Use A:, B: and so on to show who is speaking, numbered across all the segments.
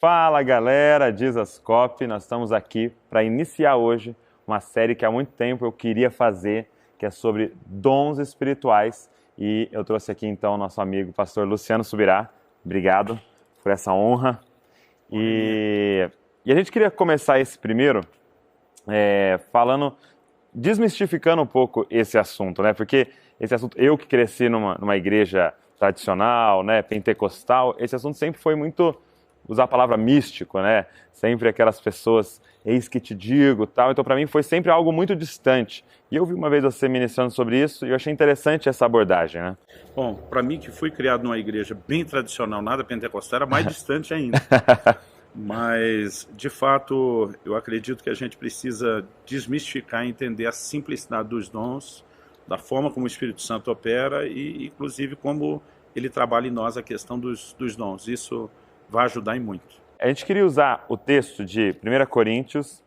A: Fala galera, Dizascope, nós estamos aqui para iniciar hoje uma série que há muito tempo eu queria fazer, que é sobre dons espirituais, e eu trouxe aqui então o nosso amigo pastor Luciano Subirá. Obrigado por essa honra. E a gente queria começar esse primeiro desmistificando um pouco esse assunto, né? Porque esse assunto, eu que cresci numa igreja tradicional, né, pentecostal, esse assunto sempre foi muito, usar a palavra místico, né? Sempre aquelas pessoas, eis que te digo, tal. Então, para mim, foi sempre algo muito distante. E eu vi uma vez você ministrando sobre isso e eu achei interessante essa abordagem, né?
B: Bom, para mim que fui criado numa igreja bem tradicional, nada pentecostal, era mais distante ainda. Mas, de fato, eu acredito que a gente precisa desmistificar e entender a simplicidade dos dons, da forma como o Espírito Santo opera e, inclusive, como ele trabalha em nós a questão dos dons. Isso vai ajudar em muito.
A: A gente queria usar o texto de 1 Coríntios,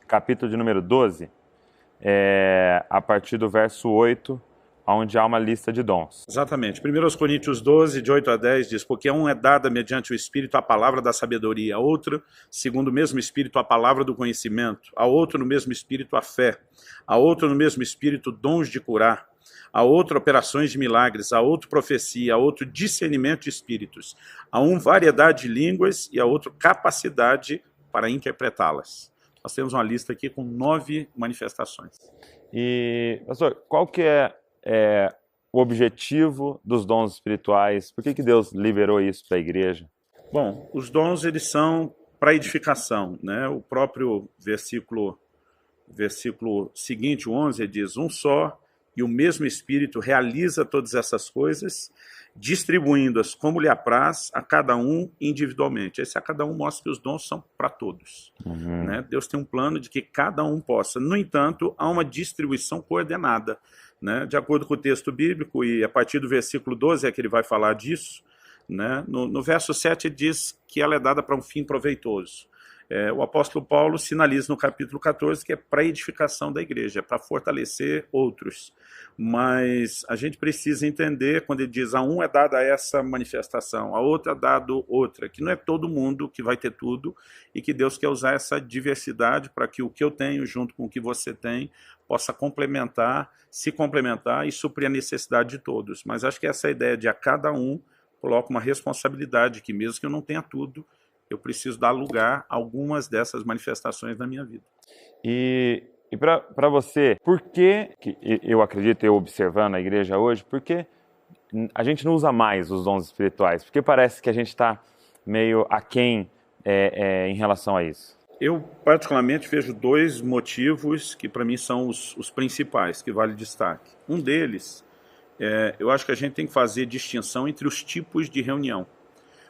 A: capítulo de número 12, a partir do verso 8, onde há uma lista de dons.
B: Exatamente. 1 Coríntios 12, de 8 a 10, diz: porque a um é dada mediante o Espírito a palavra da sabedoria, a outro, segundo o mesmo Espírito, a palavra do conhecimento, a outro no mesmo Espírito a fé, a outro no mesmo Espírito dons de curar, a outro operações de milagres, a outro profecia, a outro discernimento de espíritos, a um variedade de línguas e a outro capacidade para interpretá-las. Nós temos uma lista aqui com 9 manifestações.
A: E, pastor, qual que é o objetivo dos dons espirituais? Por que Deus liberou isso para a igreja?
B: Bom, os dons eles são para edificação, né? O próprio versículo seguinte, o 11, diz: um só e o mesmo Espírito realiza todas essas coisas, distribuindo-as como lhe apraz a cada um individualmente. Esse a cada um mostra que os dons são para todos. Né? Deus tem um plano de que cada um possa. No entanto, há uma distribuição coordenada. Né? De acordo com o texto bíblico, e a partir do versículo 12 é que ele vai falar disso, né? No verso 7 diz que ela é dada para um fim proveitoso. O apóstolo Paulo sinaliza no capítulo 14 que é para a edificação da igreja, para fortalecer outros. Mas a gente precisa entender, quando ele diz a um é dada essa manifestação, a outra é dado outra, que não é todo mundo que vai ter tudo e que Deus quer usar essa diversidade para que o que eu tenho junto com o que você tem possa complementar, se complementar e suprir a necessidade de todos. Mas acho que essa ideia de a cada um coloca uma responsabilidade, que mesmo que eu não tenha tudo, eu preciso dar lugar a algumas dessas manifestações na minha vida.
A: E para você, por que eu acredito, eu observando a igreja hoje, por que a gente não usa mais os dons espirituais? Porque parece que a gente está meio aquém em relação a isso.
B: Eu, particularmente, vejo 2 motivos que, para mim, são os principais, que vale destaque. Um deles, eu acho que a gente tem que fazer distinção entre os tipos de reunião.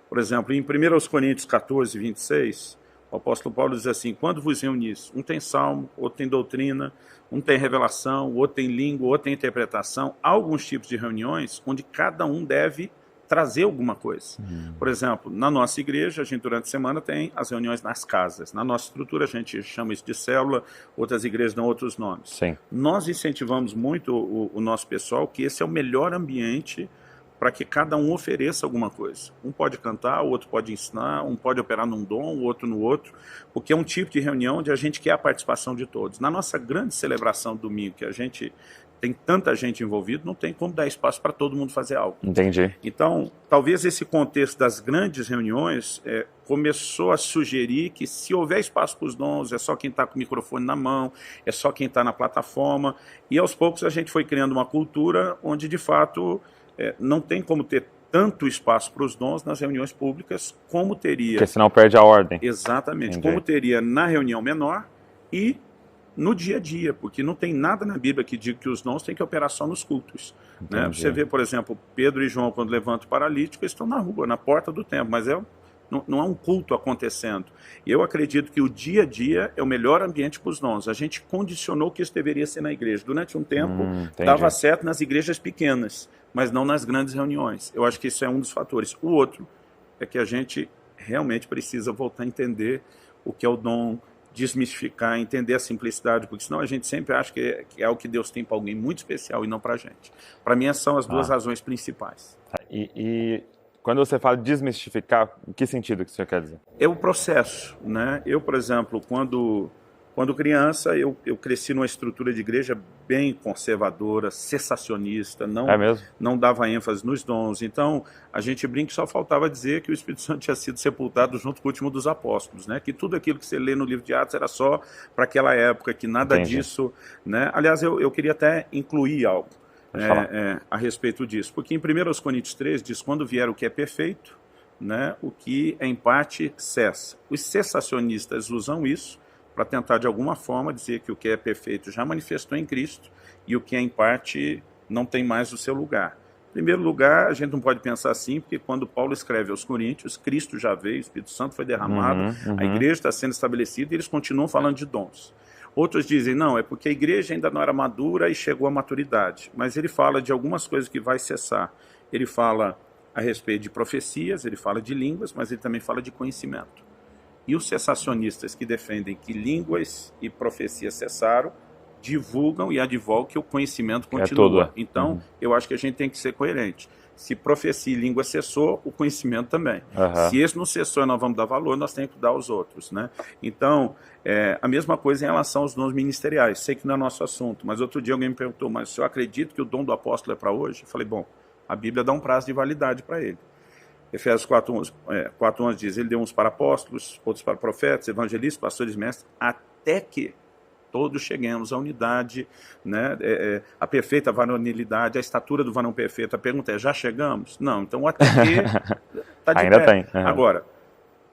B: Por exemplo, em 1 Coríntios 14, 26, o apóstolo Paulo diz assim: quando vos reunis, um tem salmo, outro tem doutrina, um tem revelação, outro tem língua, outro tem interpretação. Há alguns tipos de reuniões onde cada um deve trazer alguma coisa. Por exemplo, na nossa igreja, a gente durante a semana tem as reuniões nas casas. Na nossa estrutura, a gente chama isso de célula, outras igrejas dão outros nomes.
A: Sim.
B: Nós incentivamos muito o nosso pessoal que esse é o melhor ambiente para que cada um ofereça alguma coisa. Um pode cantar, o outro pode ensinar, um pode operar num dom, o outro no outro, porque é um tipo de reunião onde a gente quer a participação de todos. Na nossa grande celebração do domingo, que a gente tem tanta gente envolvida, não tem como dar espaço para todo mundo fazer algo.
A: Entendi.
B: Então, talvez esse contexto das grandes reuniões começou a sugerir que se houver espaço para os dons, é só quem está com o microfone na mão, é só quem está na plataforma, e aos poucos a gente foi criando uma cultura onde, de fato, não tem como ter tanto espaço para os dons nas reuniões públicas como teria.
A: Porque senão perde a ordem.
B: Exatamente.
A: Entendi.
B: Como teria na reunião menor e no dia a dia, porque não tem nada na Bíblia que diga que os dons têm que operar só nos cultos. Né? Você vê, por exemplo, Pedro e João, quando levantam o paralítico, eles estão na rua, na porta do templo, mas não é um culto acontecendo. E eu acredito que o dia a dia é o melhor ambiente para os dons. A gente condicionou que isso deveria ser na igreja. Durante um tempo, dava certo nas igrejas pequenas, mas não nas grandes reuniões. Eu acho que isso é um dos fatores. O outro é que a gente realmente precisa voltar a entender o que é o dom, desmistificar, entender a simplicidade, porque senão a gente sempre acha que é o que Deus tem para alguém muito especial e não para a gente. Para mim, essas são as 2 razões principais.
A: E Quando você fala desmistificar, em que sentido que o senhor quer dizer?
B: É o processo, né? Eu, por exemplo, quando criança, eu cresci numa estrutura de igreja bem conservadora, cessacionista,
A: É mesmo?
B: não dava ênfase nos dons. Então, a gente brinca que só faltava dizer que o Espírito Santo tinha sido sepultado junto com o último dos apóstolos, né? Que tudo aquilo que você lê no livro de Atos era só para aquela época, que nada
A: Entendi.
B: disso, né? Aliás, eu queria até incluir algo a respeito disso, porque em 1 Coríntios 3 diz, quando vier o que é perfeito, né, o que é em parte cessa. Os cessacionistas usam isso para tentar de alguma forma dizer que o que é perfeito já manifestou em Cristo e o que é em parte não tem mais o seu lugar. Em primeiro lugar, a gente não pode pensar assim, porque quando Paulo escreve aos Coríntios, Cristo já veio, o Espírito Santo foi derramado, a igreja está sendo estabelecida e eles continuam falando de dons. Outros dizem, não, é porque a igreja ainda não era madura e chegou à maturidade. Mas ele fala de algumas coisas que vai cessar. Ele fala a respeito de profecias, ele fala de línguas, mas ele também fala de conhecimento. E os cessacionistas que defendem que línguas e profecias cessaram, divulgam e advogam que o conhecimento continua. Então, eu acho que a gente tem que ser coerente. Se profecia e língua cessou, o conhecimento também. Se esse não cessou e nós vamos dar valor, nós temos que dar aos outros, né? Então, a mesma coisa em relação aos dons ministeriais. Sei que não é nosso assunto, mas outro dia alguém me perguntou, mas se eu acredito que o dom do apóstolo é para hoje? Eu falei, bom, a Bíblia dá um prazo de validade para ele. Efésios 4:11 diz, ele deu uns para apóstolos, outros para profetas, evangelistas, pastores, mestres, até que todos cheguemos à unidade, né, a perfeita varonilidade, a estatura do varão perfeito. A pergunta é, já chegamos? Não, então até que está de
A: Ainda
B: pé.
A: tem.
B: Agora,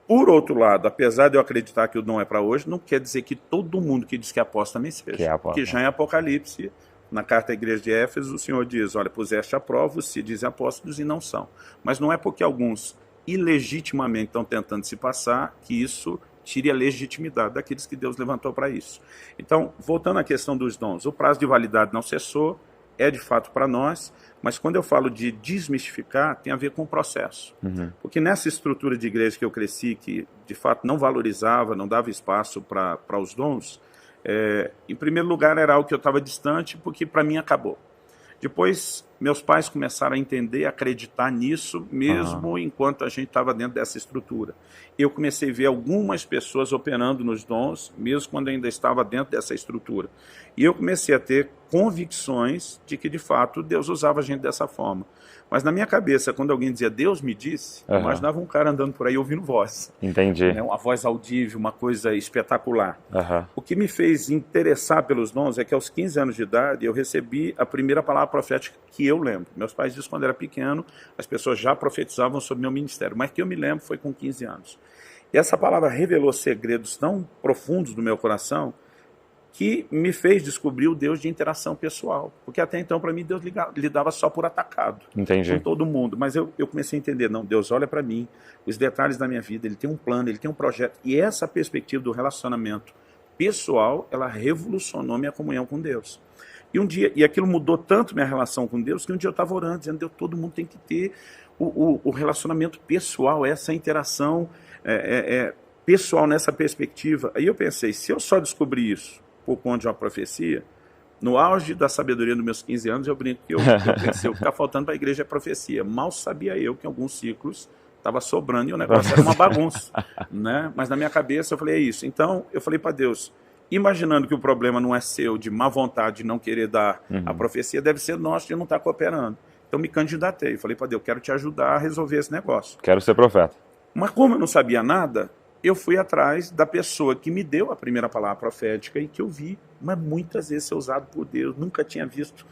B: por outro lado, apesar de eu acreditar que o dom é para hoje, não quer dizer que todo mundo que diz que é apóstolo também seja. Porque já em Apocalipse, na carta à igreja de Éfeso, o Senhor diz, olha, puseste à prova, se dizem apóstolos e não são. Mas não é porque alguns ilegitimamente estão tentando se passar que isso tire a legitimidade daqueles que Deus levantou para isso. Então, voltando à questão dos dons, o prazo de validade não cessou, é de fato para nós, mas quando eu falo de desmistificar, tem a ver com o processo. Porque nessa estrutura de igreja que eu cresci, que de fato não valorizava, não dava espaço para os dons, em primeiro lugar era algo que eu estava distante, porque para mim acabou. Depois, meus pais começaram a entender, a acreditar nisso, mesmo enquanto a gente estava dentro dessa estrutura. Eu comecei a ver algumas pessoas operando nos dons, mesmo quando ainda estava dentro dessa estrutura. E eu comecei a ter convicções de que, de fato, Deus usava a gente dessa forma. Mas na minha cabeça, quando alguém dizia Deus me disse, eu imaginava um cara andando por aí ouvindo voz.
A: Entendi.
B: Né? Uma voz audível, uma coisa espetacular. O que me fez interessar pelos dons é que aos 15 anos de idade eu recebi a primeira palavra profética que eu lembro. Meus pais dizem que quando eu era pequeno as pessoas já profetizavam sobre meu ministério, mas que eu me lembro foi com 15 anos. E essa palavra revelou segredos tão profundos do meu coração que me fez descobrir o Deus de interação pessoal. Porque até então, para mim, Deus lidava só por atacado.
A: Entendi.
B: Com todo mundo. Mas eu comecei a entender, não, Deus olha para mim, os detalhes da minha vida, Ele tem um plano, Ele tem um projeto. E essa perspectiva do relacionamento pessoal, ela revolucionou minha comunhão com Deus. E um dia, e aquilo mudou tanto minha relação com Deus, que um dia eu estava orando, dizendo, Deus, todo mundo tem que ter o relacionamento pessoal, essa interação pessoal nessa perspectiva. Aí eu pensei, se eu só descobrir isso por conta de uma profecia, no auge da sabedoria dos meus 15 anos, eu brinco que eu pensei, o que está faltando para a igreja é profecia. Mal sabia eu que em alguns ciclos estava sobrando e o negócio era uma bagunça. Né? Mas na minha cabeça eu falei, é isso. Então eu falei para Deus, imaginando que o problema não é seu, de má vontade de não querer dar a profecia, deve ser nosso de não estar cooperando. Então me candidatei, falei para Deus, quero te ajudar a resolver esse negócio.
A: Quero ser profeta.
B: Mas como eu não sabia nada, eu fui atrás da pessoa que me deu a primeira palavra profética e que eu vi, mas muitas vezes ser usado por Deus. Nunca tinha visto,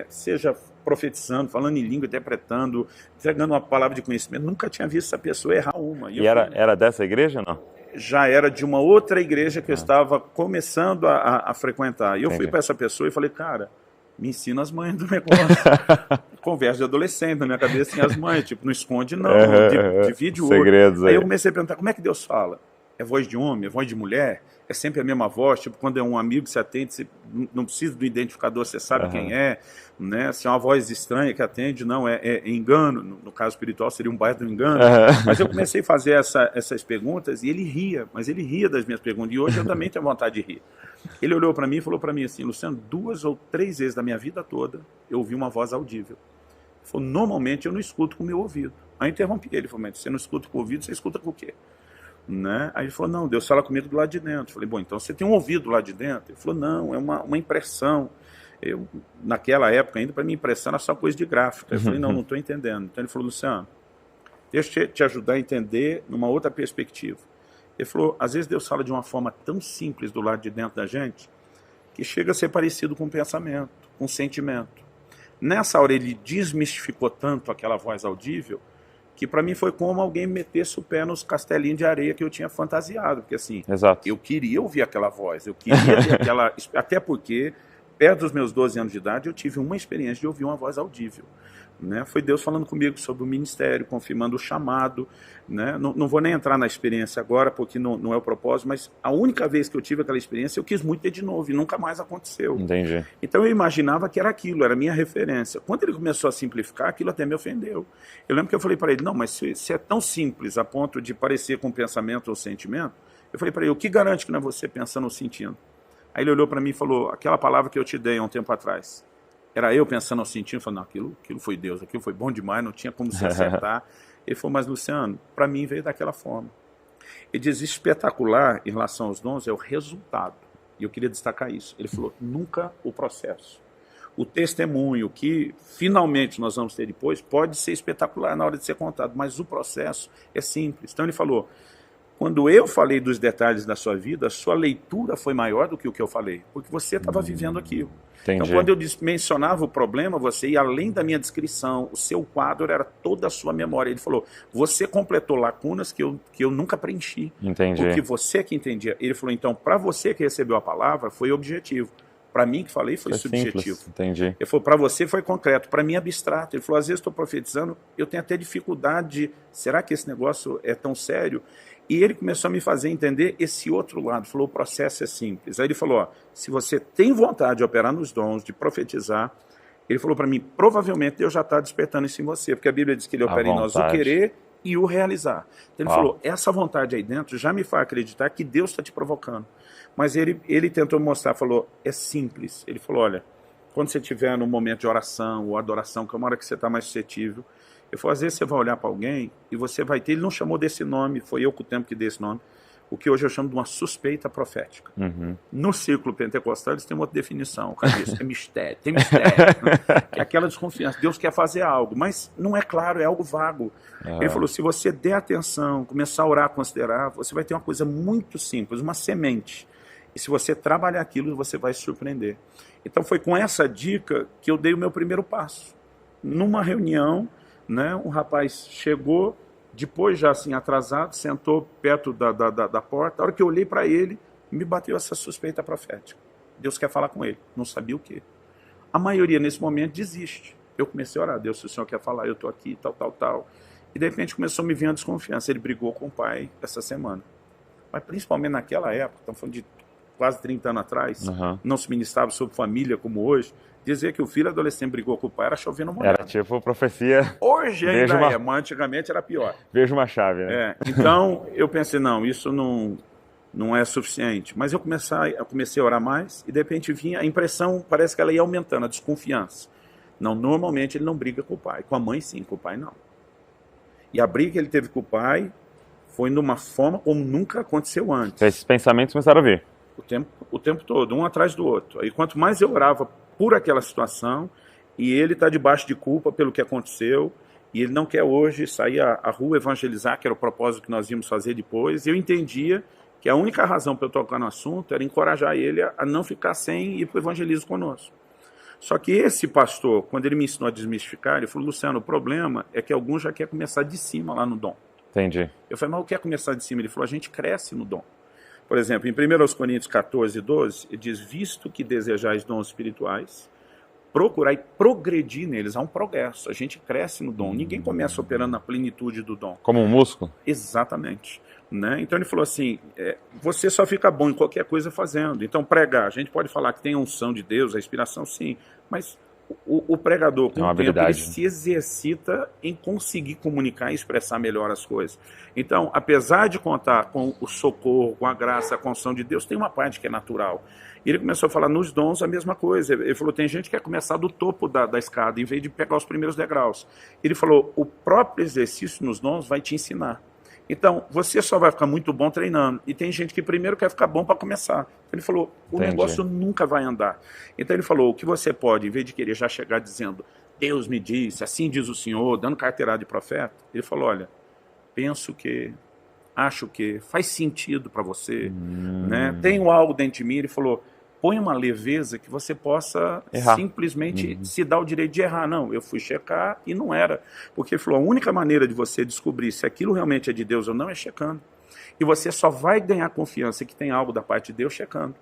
B: seja profetizando, falando em língua, interpretando, entregando uma palavra de conhecimento. Nunca tinha visto essa pessoa errar uma.
A: E era dessa igreja ou não?
B: Já era de uma outra igreja que eu estava começando a frequentar. E eu fui para essa pessoa e falei, cara, me ensina as manhas do negócio. Conversa de adolescente, na minha cabeça tinha as manhas, tipo, não esconde não, divide o
A: segredos
B: aí eu comecei a perguntar, como é que Deus fala? É voz de homem, é voz de mulher? É sempre a mesma voz? Tipo, quando é um amigo que você atende, você não precisa do identificador, você sabe quem é, né? Se é uma voz estranha que atende, não, é engano, no caso espiritual seria um baita do engano. Mas eu comecei a fazer essas perguntas e ele ria, mas ele ria das minhas perguntas, e hoje eu também tenho vontade de rir. Ele olhou para mim e falou para mim assim, Luciano, 2 ou 3 vezes da minha vida toda eu ouvi uma voz audível. Ele falou, normalmente eu não escuto com o meu ouvido. Aí eu interrompi ele, falei, mas você não escuta com o ouvido, você escuta com o quê? Né? Aí ele falou, não, Deus fala comigo do lado de dentro. Eu falei, bom, então você tem um ouvido lá de dentro? Ele falou, não, é uma impressão. Eu, naquela época ainda, para mim impressão era só coisa de gráfica. Eu falei, não estou entendendo. Então ele falou, Luciano, deixa eu te ajudar a entender numa outra perspectiva. Ele falou, às vezes Deus fala de uma forma tão simples do lado de dentro da gente, que chega a ser parecido com um pensamento, com um sentimento. Nessa hora ele desmistificou tanto aquela voz audível, que para mim foi como alguém metesse o pé nos castelinhos de areia que eu tinha fantasiado, porque assim,
A: Exato.
B: eu queria ouvir aquela voz, eu queria ver aquela... Até porque, perto dos meus 12 anos de idade, eu tive uma experiência de ouvir uma voz audível. Né? Foi Deus falando comigo sobre o ministério, confirmando o chamado. Né? Não vou nem entrar na experiência agora, porque não é o propósito, mas a única vez que eu tive aquela experiência, eu quis muito ter de novo, e nunca mais aconteceu.
A: Entendi.
B: Então eu imaginava que era aquilo, era a minha referência. Quando ele começou a simplificar, aquilo até me ofendeu. Eu lembro que eu falei para ele, não, mas se é tão simples a ponto de parecer com pensamento ou sentimento, eu falei para ele, o que garante que não é você pensando ou sentindo? Aí ele olhou para mim e falou, aquela palavra que eu te dei há um tempo atrás, era eu pensando ou sentindo? Eu falei, não, aquilo foi Deus, aquilo foi bom demais, não tinha como se acertar. Ele falou, mas Luciano, para mim veio daquela forma. Ele diz, espetacular em relação aos dons é o resultado. E eu queria destacar isso. Ele falou, nunca o processo. O testemunho que finalmente nós vamos ter depois pode ser espetacular na hora de ser contado, mas o processo é simples. Então ele falou, quando eu falei dos detalhes da sua vida, a sua leitura foi maior do que o que eu falei, porque você estava vivendo aquilo.
A: Entendi.
B: Então, quando eu mencionava o problema, você ia além da minha descrição, o seu quadro era toda a sua memória. Ele falou, você completou lacunas que eu nunca preenchi.
A: Entendi.
B: Porque você que entendia. Ele falou, então, para você que recebeu a palavra, foi objetivo. Para mim que falei, foi subjetivo.
A: Simples. Entendi.
B: Ele falou, para você foi concreto, para mim abstrato. Ele falou, às vezes estou profetizando, eu tenho até dificuldade de, será que esse negócio é tão sério? E ele começou a me fazer entender esse outro lado. Falou, o processo é simples. Aí ele falou, ó, se você tem vontade de operar nos dons, de profetizar, ele falou para mim, provavelmente Deus já está despertando isso em você, porque a Bíblia diz que ele opera em nós o querer e o realizar. Então ele falou, essa vontade aí dentro já me faz acreditar que Deus está te provocando. Mas ele tentou mostrar, falou, é simples. Ele falou, olha, quando você estiver num momento de oração ou adoração, que é uma hora que você está mais suscetível, ele falou, às vezes você vai olhar para alguém e você vai ter, ele não chamou desse nome, foi eu com o tempo que dei esse nome, o que hoje eu chamo de uma suspeita profética. No círculo pentecostal eles têm uma outra definição, cara, isso é mistério, tem mistério, né? Que é aquela desconfiança, Deus quer fazer algo, mas não é claro, é algo vago. Ele falou, se você der atenção, começar a orar, considerar, você vai ter uma coisa muito simples, uma semente, e se você trabalhar aquilo, você vai se surpreender. Então foi com essa dica que eu dei o meu primeiro passo. Numa reunião, né, um rapaz chegou, depois já assim atrasado, sentou perto da porta. A hora que eu olhei para ele, me bateu essa suspeita profética. Deus quer falar com ele, não sabia o quê. A maioria nesse momento desiste. Eu comecei a orar, Deus, se o Senhor quer falar, eu estou aqui, tal. E de repente começou a me vir a desconfiança. Ele brigou com o pai essa semana. Mas principalmente naquela época, estamos falando de quase 30 anos atrás, não se ministrava sobre família como hoje. Dizer que o filho adolescente brigou com o pai era chovendo molhado.
A: Era tipo profecia.
B: Hoje ainda é, mas antigamente era pior.
A: Vejo uma chave, né?
B: Então eu pensei, não, isso não é suficiente. Mas eu comecei a orar mais e de repente vinha a impressão, parece que ela ia aumentando, a desconfiança. Não, normalmente ele não briga com o pai. Com a mãe sim, com o pai não. E a briga que ele teve com o pai foi de uma forma como nunca aconteceu antes.
A: Esses pensamentos começaram a vir.
B: O tempo todo, um atrás do outro. Aí quanto mais eu orava por aquela situação, e ele está debaixo de culpa pelo que aconteceu, e ele não quer hoje sair à rua evangelizar, que era o propósito que nós íamos fazer depois, e eu entendia que a única razão para eu tocar no assunto era encorajar ele a não ficar sem ir para o evangelismo conosco. Só que esse pastor, quando ele me ensinou a desmistificar, ele falou, Luciano, o problema é que alguns já querem começar de cima lá no dom.
A: Entendi.
B: Eu falei, mas o que é começar de cima? Ele falou, a gente cresce no dom. Por exemplo, em 1 Coríntios 14, 12, ele diz, visto que desejais dons espirituais, procurai progredir neles. Há um progresso, a gente cresce no dom. Ninguém começa operando na plenitude do dom.
A: Como um músculo?
B: Exatamente. Né? Então ele falou assim, você só fica bom em qualquer coisa fazendo. Então pregar, a gente pode falar que tem a unção de Deus, a inspiração sim, mas O pregador, com o tempo, ele
A: habilidade.
B: se exercita em conseguir comunicar e expressar melhor as coisas. Então, apesar de contar com o socorro, com a graça, com a unção de Deus, tem uma parte que é natural. E ele começou a falar nos dons a mesma coisa. Ele falou, tem gente que quer começar do topo da escada, em vez de pegar os primeiros degraus. Ele falou, o próprio exercício nos dons vai te ensinar. Então, você só vai ficar muito bom treinando. E tem gente que primeiro quer ficar bom para começar. Ele falou, o negócio nunca vai andar. Então ele falou, o que você pode, em vez de querer já chegar dizendo, Deus me disse, assim diz o Senhor, dando carteirada de profeta, ele falou, olha, penso que, acho que, faz sentido para você, né? Tenho algo dentro de mim. Ele falou, põe uma leveza que você possa simplesmente se dar o direito de errar. Não, eu fui checar e não era. Porque ele falou, a única maneira de você descobrir se aquilo realmente é de Deus ou não é checando. E você só vai ganhar confiança que tem algo da parte de Deus checando.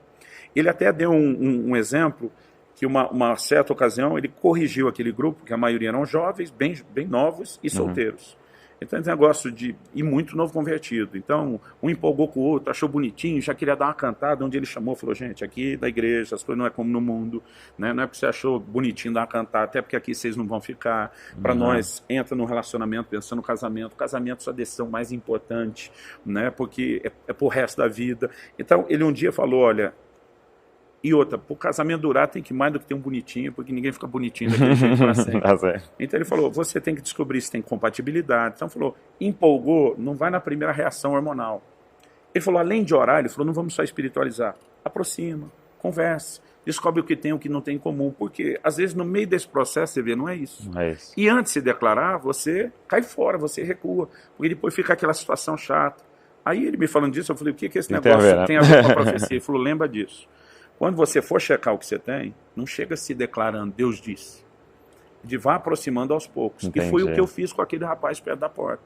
B: Ele até deu um exemplo, que uma certa ocasião ele corrigiu aquele grupo, que a maioria eram jovens, bem novos e solteiros. Então, esse negócio de ir muito novo convertido. Então, um empolgou com o outro, achou bonitinho, já queria dar uma cantada, onde ele chamou, falou, gente, aqui da igreja, as coisas não é como no mundo, né? Não é porque você achou bonitinho dar uma cantada, até porque aqui vocês não vão ficar. Para nós, entra no relacionamento, pensando no casamento. O casamento é sua decisão mais importante, né? Porque é pro resto da vida. Então, ele um dia falou, olha, e outra, para o casamento durar tem que mais do que ter um bonitinho, porque ninguém fica bonitinho daquele jeito para sempre. Então ele falou, você tem que descobrir se tem compatibilidade. Então falou, empolgou, não vai na primeira reação hormonal. Ele falou, além de orar, ele falou, não vamos só espiritualizar. Aproxima, converse, descobre o que tem e o que não tem em comum. Porque às vezes no meio desse processo você vê, não é isso. E antes de se declarar, você cai fora, você recua. Porque depois fica aquela situação chata. Aí ele me falando disso, eu falei, o que esse negócio tem a ver com a profecia? Ele falou, lembra disso. Quando você for checar o que você tem, não chega se declarando, Deus disse. De vá aproximando aos poucos. E foi o que eu fiz com aquele rapaz perto da porta.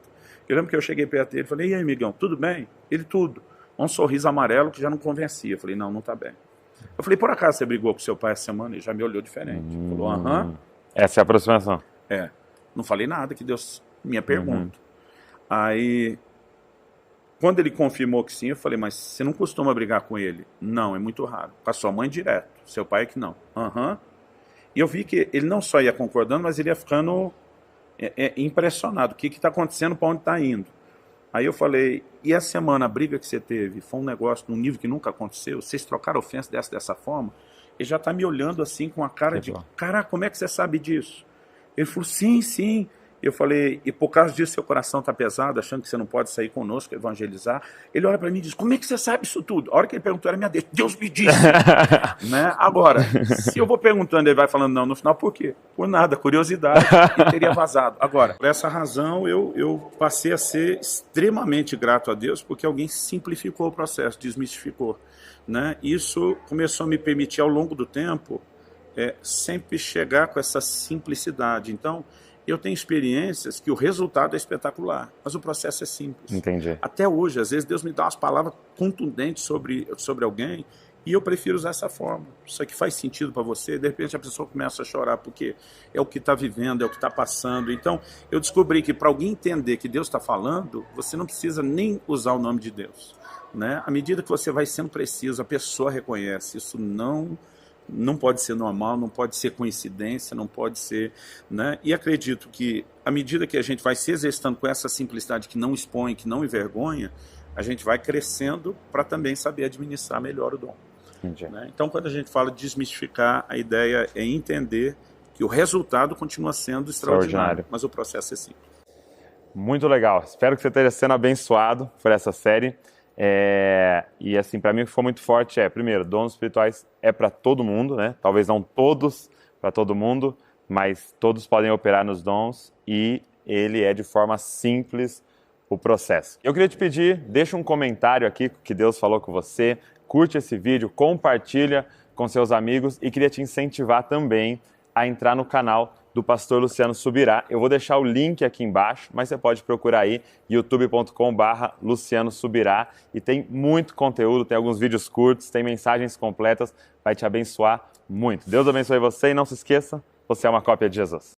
B: Eu lembro que eu cheguei perto dele e falei, e aí, amigão, tudo bem? Ele, tudo. Um sorriso amarelo que já não convencia. Eu falei, não tá bem. Eu falei, por acaso você brigou com seu pai essa semana? Ele já me olhou diferente. Falou, aham.
A: Essa é a aproximação.
B: Não falei nada, que Deus minha pergunta. Aí... Quando ele confirmou que sim, eu falei, mas você não costuma brigar com ele? Não, é muito raro. Com a sua mãe direto, seu pai é que não. E eu vi que ele não só ia concordando, mas ele ia ficando impressionado. O que está acontecendo, para onde está indo? Aí eu falei, e a semana, a briga que você teve, foi um negócio num nível que nunca aconteceu? Vocês trocaram ofensa dessa forma? Ele já está me olhando assim com a cara de, caraca, como é que você sabe disso? Ele falou, sim. Eu falei, e por causa disso seu coração está pesado, achando que você não pode sair conosco, evangelizar. Ele olha para mim e diz, como é que você sabe isso tudo? A hora que ele perguntou, era minha deixa. Deus me disse. Né? Agora, se eu vou perguntando, ele vai falando não, no final, por quê? Por nada, curiosidade, e teria vazado. Agora, por essa razão, eu passei a ser extremamente grato a Deus, porque alguém simplificou o processo, desmistificou. Né? Isso começou a me permitir, ao longo do tempo, sempre chegar com essa simplicidade. Então, eu tenho experiências que o resultado é espetacular, mas o processo é simples.
A: Entendi.
B: Até hoje, às vezes, Deus me dá umas palavras contundentes sobre alguém e eu prefiro usar essa forma. Isso aqui faz sentido para você, de repente a pessoa começa a chorar porque é o que está vivendo, é o que está passando. Então, eu descobri que para alguém entender que Deus está falando, você não precisa nem usar o nome de Deus. Né? À medida que você vai sendo preciso, a pessoa reconhece. Isso não pode ser normal, não pode ser coincidência, não pode ser... Né? E acredito que, à medida que a gente vai se exercitando com essa simplicidade que não expõe, que não envergonha, a gente vai crescendo para também saber administrar melhor o dom. Né? Então, quando a gente fala de desmistificar, a ideia é entender que o resultado continua sendo extraordinário, mas o processo é simples.
A: Muito legal. Espero que você esteja sendo abençoado por essa série. E assim, para mim o que foi muito forte primeiro, dons espirituais é para todo mundo, né? Talvez não todos para todo mundo, mas todos podem operar nos dons e ele é de forma simples o processo. Eu queria te pedir, deixa um comentário aqui que Deus falou com você, curte esse vídeo, compartilha com seus amigos e queria te incentivar também a entrar no canal do pastor Luciano Subirá. Eu vou deixar o link aqui embaixo, mas você pode procurar aí youtube.com/Luciano Subirá e tem muito conteúdo, tem alguns vídeos curtos, tem mensagens completas, vai te abençoar muito. Deus abençoe você e não se esqueça, você é uma cópia de Jesus.